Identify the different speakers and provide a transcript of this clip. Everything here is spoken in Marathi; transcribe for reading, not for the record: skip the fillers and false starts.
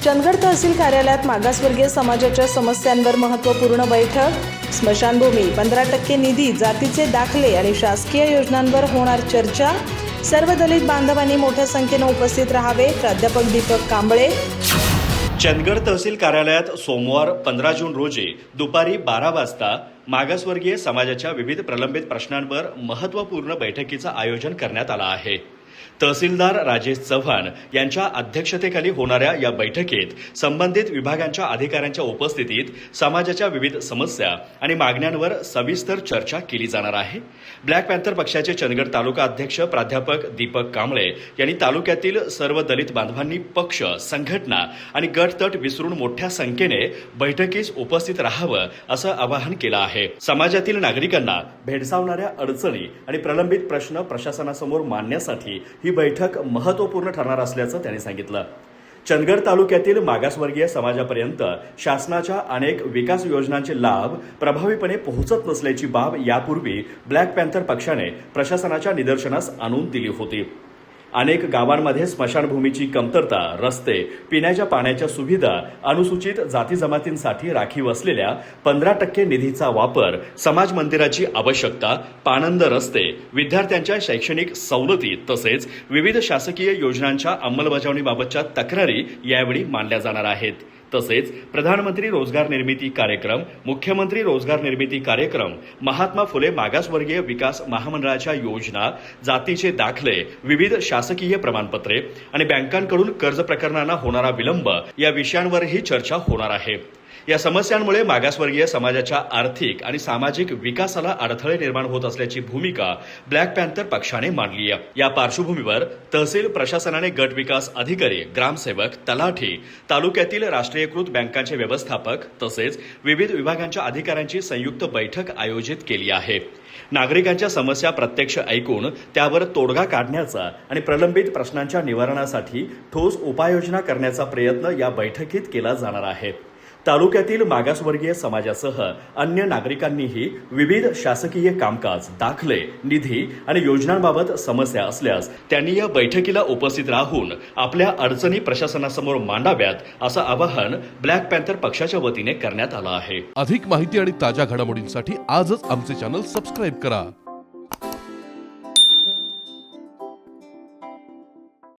Speaker 1: चंदगड तहसील कार्यालयात मागासवर्गीय समाजाच्या समस्यांवर महत्त्वपूर्ण बैठक। स्मशानभूमी, 15% निधी, जातीचे दाखले आणि शासकीय योजनांवर होणार चर्चा। सर्व दलित बांधवांनी मोठ्या संख्येने उपस्थित राहावे। प्राध्यापक दीपक कांबळे।
Speaker 2: चंदगड तहसील कार्यालयात सोमवार 15 जून रोजी दुपारी 12 वाजता मागासवर्गीय समाजाच्या विविध प्रलंबित प्रश्नांवर महत्त्वपूर्ण बैठकीचं आयोजन करण्यात आलं आहे। तहसीलदार राजेश चव्हाण यांच्या अध्यक्षतेखाली होणाऱ्या या बैठकीत संबंधित विभागांच्या अधिकाऱ्यांच्या उपस्थितीत समाजाच्या विविध समस्या आणि मागण्यांवर सविस्तर चर्चा केली जाणार आहे। ब्लॅक पॅन्थर पक्षाचे चंदगड तालुका अध्यक्ष प्राध्यापक दीपक कांबळे यांनी तालुक्यातील सर्व दलित बांधवांनी पक्ष, संघटना आणि गटतट विसरून मोठ्या संख्येने बैठकीस उपस्थित राहावं असं आवाहन केलं आहे। समाजातील नागरिकांना भेडसावणाऱ्या अडचणी आणि प्रलंबित प्रश्न प्रशासनासमोर मांडण्यासाठी ही बैठक महत्त्वपूर्ण ठरणार असल्याचं त्यांनी सांगितलं। चंदगड तालुक्यातील मागासवर्गीय समाजापर्यंत शासनाच्या अनेक विकास योजनांचे लाभ प्रभावीपणे पोहोचत नसल्याची बाब यापूर्वी ब्लॅक पॅन्थर पक्षाने प्रशासनाच्या निदर्शनास आणून दिली होती। अनेक गावांमध्ये स्मशानभूमीची कमतरता, रस्ते, पिण्याच्या पाण्याच्या सुविधा, अनुसूचित जाती जमातींसाठी राखीव असलेल्या 15% निधीचा वापर, समाज मंदिराची आवश्यकता, पाणंद रस्ते, विद्यार्थ्यांच्या शैक्षणिक सवलती तसेच विविध शासकीय योजनांच्या अंमलबजावणीबाबतच्या तक्रारी यावेळी मांडल्या जाणार आहेत। तसेच प्रधानमंत्री रोजगार निर्मिती कार्यक्रम, मुख्यमंत्री रोजगार निर्मिती कार्यक्रम, महात्मा फुले मागासवर्गीय विकास महामंडळाच्या योजना, जातीचे दाखले, विविध शासकीय प्रमाणपत्रे आणि बँकांकडून कर्ज प्रकरणांना होणारा विलंब या विषयांवरही चर्चा होणार आहे। या समस्यांमुळे मागासवर्गीय समाजाच्या आर्थिक आणि सामाजिक विकासाला अडथळे निर्माण होत असल्याची भूमिका ब्लॅक पॅन्थर पक्षाने मांडली आहे। या पार्श्वभूमीवर तहसील प्रशासनाने गट विकास अधिकारी, ग्रामसेवक, तलाठी, तालुक्यातील राष्ट्रीयकृत बँकांचे व्यवस्थापक तसेच विविध विभागांच्या अधिकाऱ्यांची संयुक्त बैठक आयोजित केली आहे। नागरिकांच्या समस्या प्रत्यक्ष ऐकून त्यावर तोडगा काढण्याचा आणि प्रलंबित प्रश्नांच्या निवारणासाठी ठोस उपाययोजना करण्याचा प्रयत्न या बैठकीत केला जाणार आहे। तालुक्यातील मागासवर्गीय समाजासह अन्य नागरिकांनीही विविध शासकीय कामकाज, दाखले, निधी आणि योजनांबाबत समस्या असल्यास त्यांनी या बैठकीला उपस्थित राहून आपल्या अडचणी प्रशासनासमोर मांडाव्यात असं आवाहन ब्लॅक पॅन्थर पक्षाच्या वतीने करण्यात आलं आहे।
Speaker 3: अधिक माहिती आणि ताज्या घडामोडींसाठी आजच आमचे चॅनल सबस्क्राईब करा।